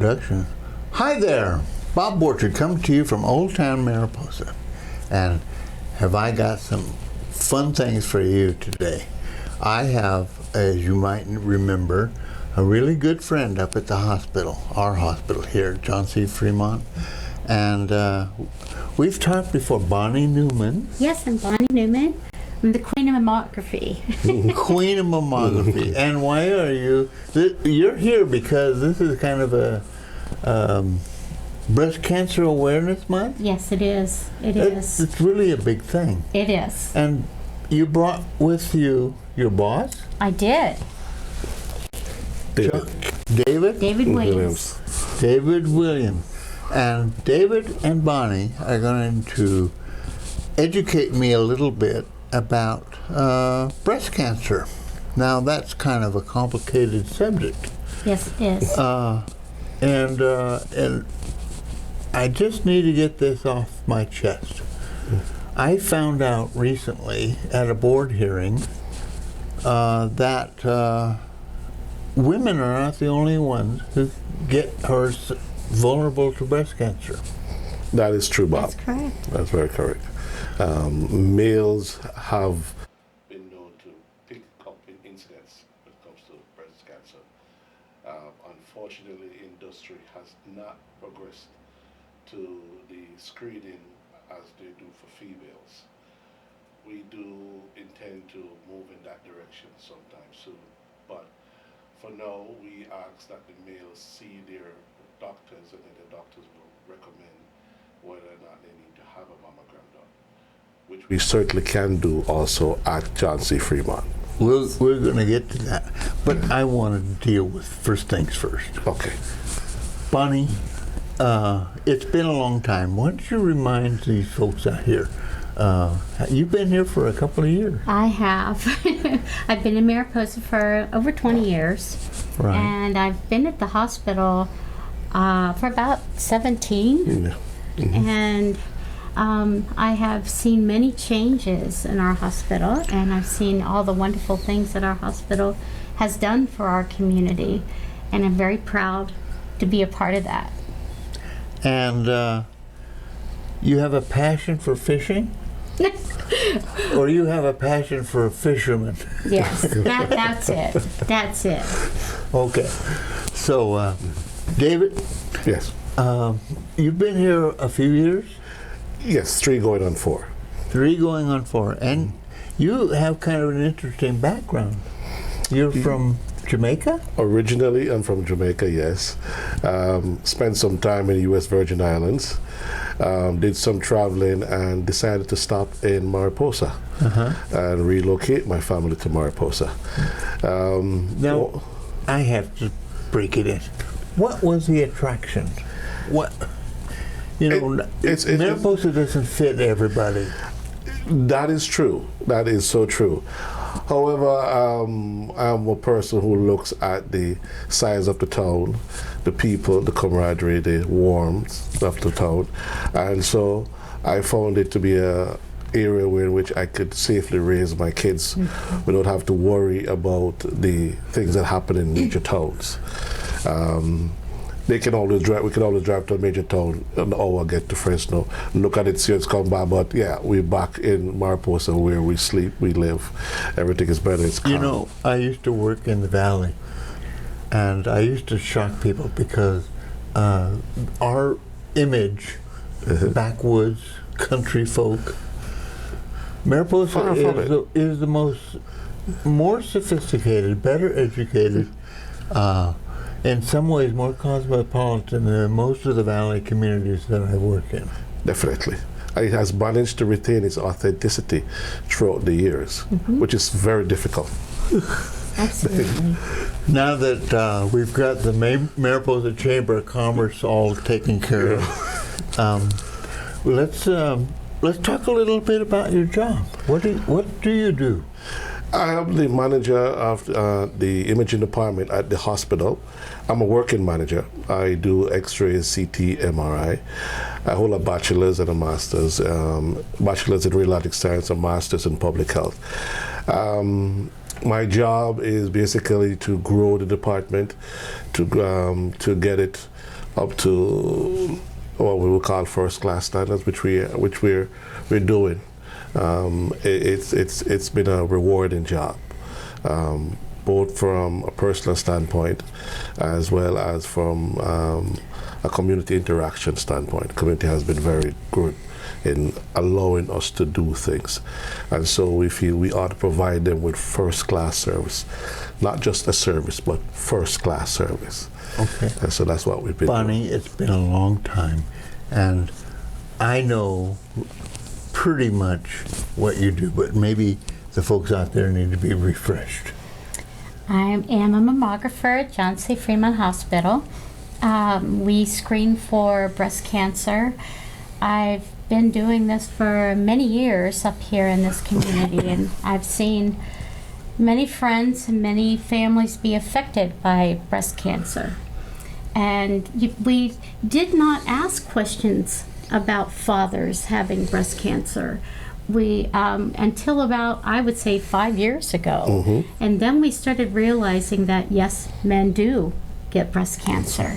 production. Hi there, Bob Borchard coming to you from Old Town Mariposa. And have I got some fun things for you today. I have, as you might remember, a really good friend up at the hospital, our hospital here, John C. Fremont. And we've talked before, Bonnie Newman. Yes, I'm Bonnie Newman. I'm the queen of mammography. Queen of mammography. And why are you? You're here because this is kind of a breast cancer awareness month? Yes, it is. It is. It's really a big thing. It is. And you brought with you your boss? I did. David? David Williams. David Williams. And David and Bonnie are going to educate me a little bit about breast cancer. Now that's kind of a complicated subject. Yes, it is. And I just need to get this off my chest. I found out recently at a board hearing that women are not the only ones who are vulnerable to breast cancer. That is true, Bob. That's correct. That's very correct. Males have been known to pick up in incidents when it comes to breast cancer. Unfortunately, industry has not progressed to the screening as they do for females. We do intend to move in that direction sometime soon, but for now, we ask that the males see their doctors, and then the doctors will recommend whether or not they need to have a mammogram done, which we certainly can do also at John C. Fremont. We're going to get to that, but I want to deal with first things first. Okay. Bonnie, it's been a long time. Why don't you remind these folks out here, you've been here for a couple of years. I have. I've been in Mariposa for over 20 years. Right. And I've been at the hospital for about 17. Yeah. Mm-hmm. And I have seen many changes in our hospital, and I've seen all the wonderful things that our hospital has done for our community, and I'm very proud to be a part of that. And you have a passion for fishing? Or you have a passion for a fisherman? Yes, that's it. That's it. Okay. So, David? Yes. You've been here a few years? Yes, 3 going on 4. 3 going on 4. And you have kind of an interesting background. You're from Jamaica? Originally, I'm from Jamaica, yes. Spent some time in the U.S. Virgin Islands. Did some traveling and decided to stop in Mariposa and relocate my family to Mariposa. Now, I have to break it in. What was the attraction? What? You know, Mariposa doesn't fit everybody. That is true. That is so true. However, I'm a person who looks at the size of the town, the people, the camaraderie, the warmth of the town, and so I found it to be an area in which I could safely raise my kids without having to worry about the things that happen in major towns. We can always drive to a major town an hour, get to Fresno, look at it, see it's come by, but yeah, we're back in Mariposa where we sleep, we live. Everything is better, it's calm. You know, I used to work in the valley, and I used to shock people because our image, backwoods, country folk, Mariposa is the more sophisticated, better educated, in some ways more cosmopolitan than most of the valley communities that I work in. Definitely. It has managed to retain its authenticity throughout the years, which is very difficult. Absolutely. Now that we've got the Mariposa Chamber of Commerce all taken care of, let's talk a little bit about your job. What do you do? I am the manager of the imaging department at the hospital. I'm a working manager. I do X-rays, CT, MRI. I hold a bachelor's and a master's, bachelor's in radiologic science and master's in public health. My job is basically to grow the department, to get it up to what we would call first class standards, which we're doing. It's been a rewarding job, both from a personal standpoint as well as from a community interaction standpoint. Community has been very good in allowing us to do things, and so we feel we ought to provide them with first class service, not just a service but first class service. Okay. And so that's what we've been Bonnie, doing. it's been a long time, and I know pretty much what you do, but maybe the folks out there need to be refreshed. I am a mammographer at John C. Fremont Hospital. We screen for breast cancer. I've been doing this for many years up here in this community, and I've seen many friends and many families be affected by breast cancer. And we did not ask questions about fathers having breast cancer. We until about, I would say, 5 years ago. And then we started realizing that yes, men do get breast cancer.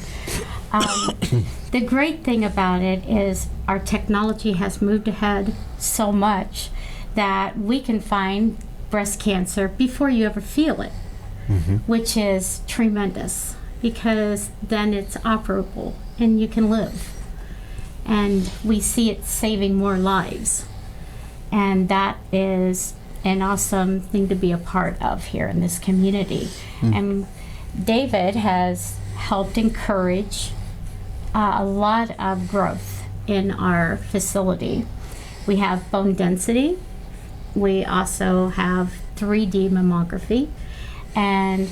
The great thing about it is our technology has moved ahead so much that we can find breast cancer before you ever feel it, which is tremendous, because then it's operable and you can live. And we see it saving more lives. And that is an awesome thing to be a part of here in this community. And David has helped encourage a lot of growth in our facility. We have bone density. We also have 3D mammography. And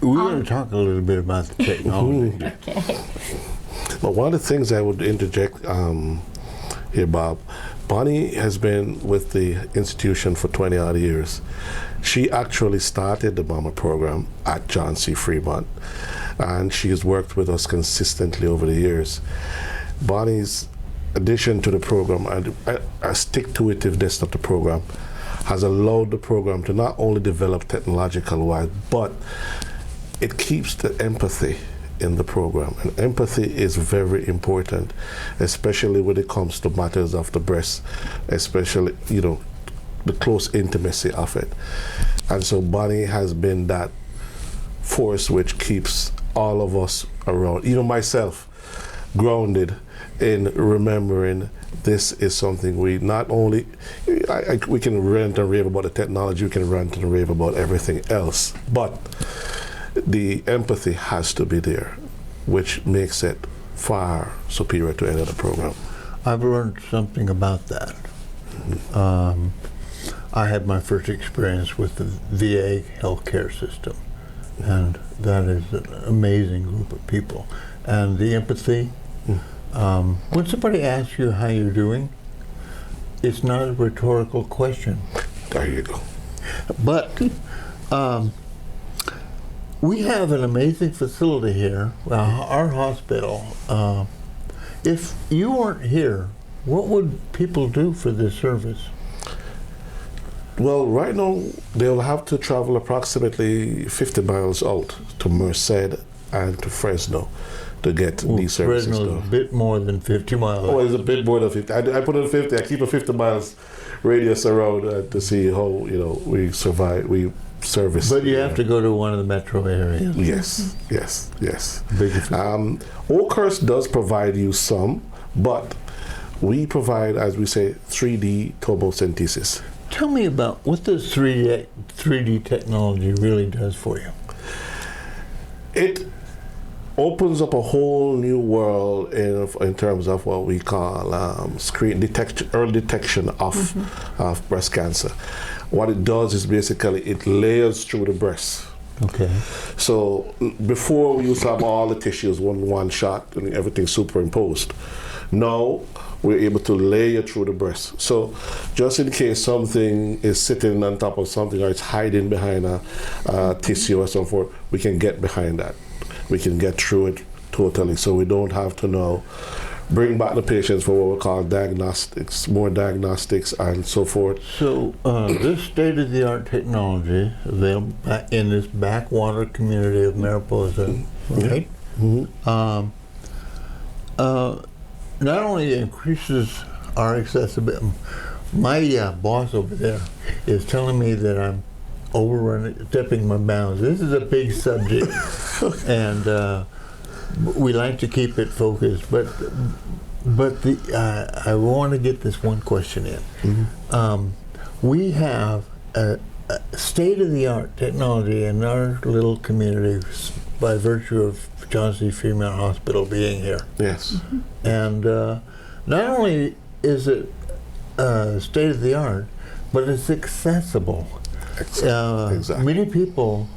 We're going to talk a little bit about the technology. okay. But one of the things I would interject here, Bob, Bonnie has been with the institution for 20 odd years. She actually started the mama program at John C. Fremont, and she has worked with us consistently over the years. Bonnie's addition to the program and a stick-to-itiveness of the program has allowed the program to not only develop technological-wise, but it keeps the empathy in the program. And empathy is very important, especially when it comes to matters of the breast, especially, the close intimacy of it. And so Bonnie has been that force which keeps all of us around, even myself, grounded in remembering this is something we not only, we can rant and rave about the technology, we can rant and rave about everything else, but the empathy has to be there, which makes it far superior to any other program. I've learned something about that. I had my first experience with the VA healthcare system, and that is an amazing group of people. And the empathy, when somebody asks you how you're doing, it's not a rhetorical question. There you go. But we have an amazing facility here, our hospital. If you weren't here, what would people do for this service? Well, right now, they'll have to travel approximately 50 miles out to Merced and to Fresno to get these services Fresno's done. a bit more than 50 miles. Oh, it's a bit more than 50. I put it 50. I keep a 50 miles radius around to see how, we survive, we service. But you have to go to one of the metro areas. Yes. Big Oakhurst does provide you some, but we provide, as we say, 3D tomosynthesis. Tell me about what this 3D technology really does for you. It opens up a whole new world in terms of what we call early detection of breast cancer. What it does is basically it layers through the breast. Okay. So before we used to have all the tissues one shot and everything superimposed. Now we're able to layer through the breast. So just in case something is sitting on top of something or it's hiding behind a tissue or so forth, we can get behind that. We can get through it totally. So we don't have to now bring back the patients for what we call more diagnostics and so forth. So this state-of-the-art technology available in this backwater community of Mariposa, right? not only increases our accessibility, my boss over there is telling me that I'm stepping my bounds. This is a big subject, and we like to keep it focused. But I want to get this one question in. Mm-hmm. We have a state-of-the-art technology in our little community by virtue of Johnson C. Fremont Hospital being here. Yes. Mm-hmm. And not only is it state-of-the-art, but it's accessible. Exactly. Many people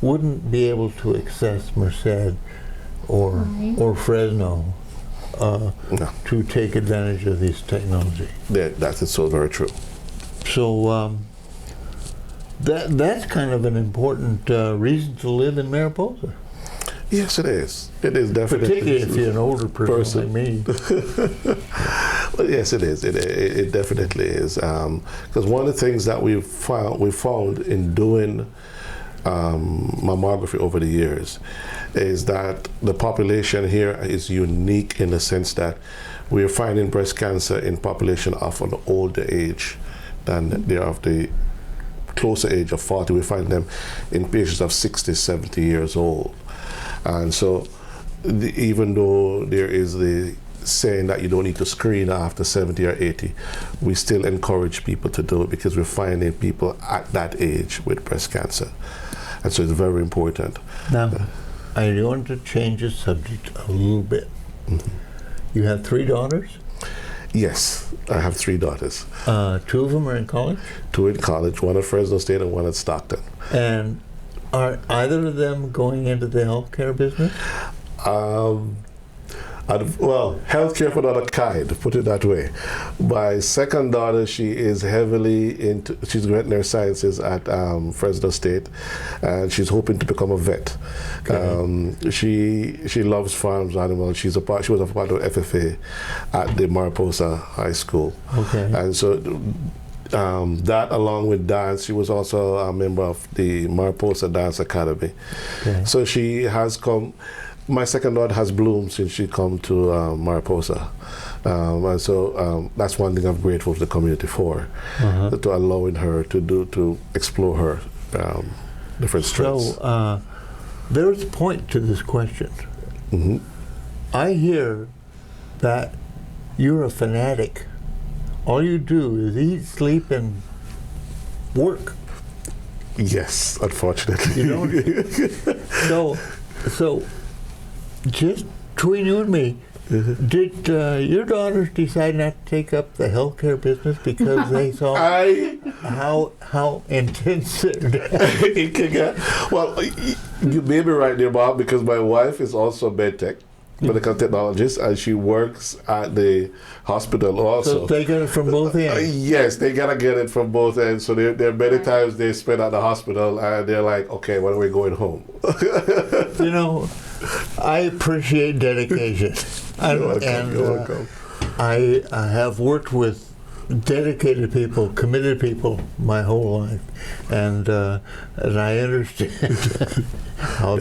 wouldn't be able to access Merced or Fresno No. to take advantage of this technology. That is so very true. So that's kind of an important reason to live in Mariposa. Yes, it is. It is definitely. Particularly if you're an older person like me. Well, yes, it is. It definitely is. Because one of the things that we found in doing mammography over the years is that the population here is unique in the sense that we are finding breast cancer in population of an older age than they are of the closer age of 40. We find them in patients of 60, 70 years old. And so even though there is the saying that you don't need to screen after 70 or 80, we still encourage people to do it because we're finding people at that age with breast cancer. And so it's very important. Now, I want to change the subject a little bit. Mm-hmm. You have 3 daughters? Yes, I have 3 daughters. 2 of them are in college? 2 in college, 1 at Fresno State and 1 at Stockton. And are either of them going into the healthcare business? Well, healthcare for another kind, put it that way. My second daughter, she is heavily into, she's veterinary sciences at Fresno State, and she's hoping to become a vet. Okay. She loves farms animals. She was a part of FFA at the Mariposa High School. Okay. And so that along with dance, she was also a member of the Mariposa Dance Academy. Okay. So she has come. My second daughter has bloomed since she come to Mariposa, and so that's one thing I'm grateful to the community for, to allowing her to explore her different strengths. So there's a point to this question. Mm-hmm. I hear that you're a fanatic. All you do is eat, sleep, and work. Yes, unfortunately. You don't. So just between you and me, did your daughters decide not to take up the healthcare business because they saw how intense it can get? Well, you may be right there, Bob, because my wife is also a medtech, medical technologist, and she works at the hospital also. So they get it from both ends. Yes, they gotta get it from both ends. So there are many times they spend at the hospital and they're like, okay, when are we going home? You know, I appreciate dedication. You're welcome. I have worked with dedicated people, committed people my whole life, and I understand how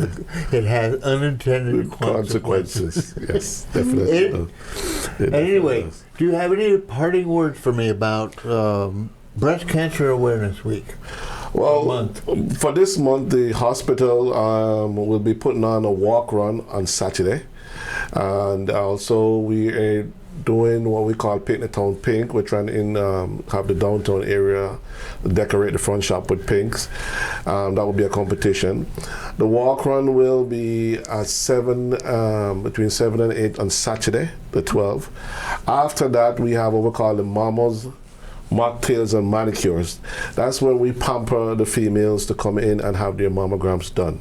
it has unintended consequences. Yes, definitely. Anyway, do you have any parting words for me about Breast Cancer Awareness Week? Well, for this month, the hospital will be putting on a walk run on Saturday, and also we are doing what we call Paint the Town Pink. We're trying to have the downtown area decorate the front shop with pinks. That will be a competition. The walk run will be at between 7 and 8 on Saturday, the 12th. After that, we have what we call the Mamas mocktails and manicures. That's where we pamper the females to come in and have their mammograms done.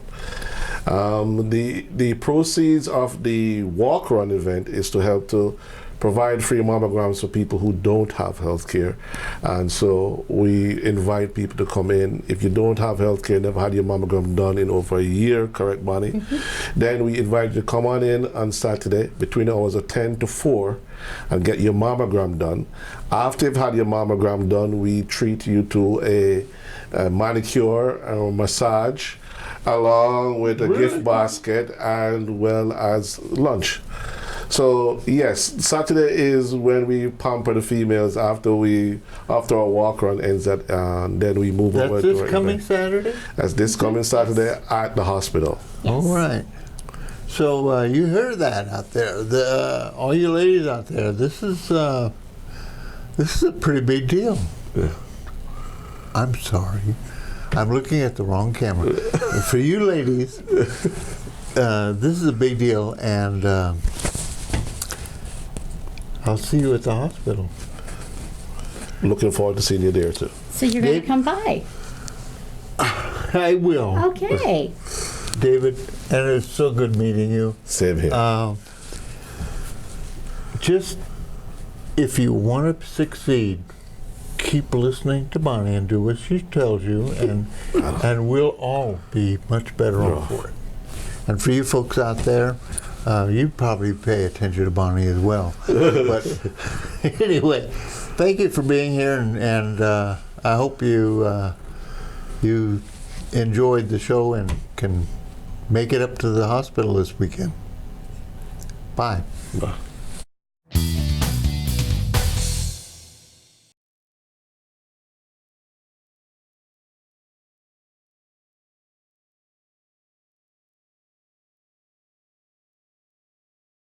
The proceeds of the walk run event is to help to provide free mammograms for people who don't have health care. And so we invite people to come in. If you don't have health care, never had your mammogram done in over a year, correct, Bonnie? Then we invite you to come on Saturday between the hours of 10 to 4 and get your mammogram done. After you've had your mammogram done, we treat you to a manicure or massage along with a gift basket and well as lunch. So yes, Saturday is when we pamper the females after our walk run ends at, then we move over That's to this our coming event. Saturday? That's this coming Saturday at the hospital. Yes. All right. So you heard that out there, all you ladies out there. This is a pretty big deal. Yeah. I'm sorry, I'm looking at the wrong camera. For you ladies, this is a big deal, and I'll see you at the hospital. Looking forward to seeing you there too. So you're going Dave? to come by. I will, Okay. David, and it's so good meeting you. Same here. Just if you want to succeed, keep listening to Bonnie and do what she tells you, and we'll all be much better off for it. And for you folks out there, you probably pay attention to Bonnie as well. But anyway, thank you for being here, and I hope you enjoyed the show and can make it up to the hospital this weekend. Bye. Bye.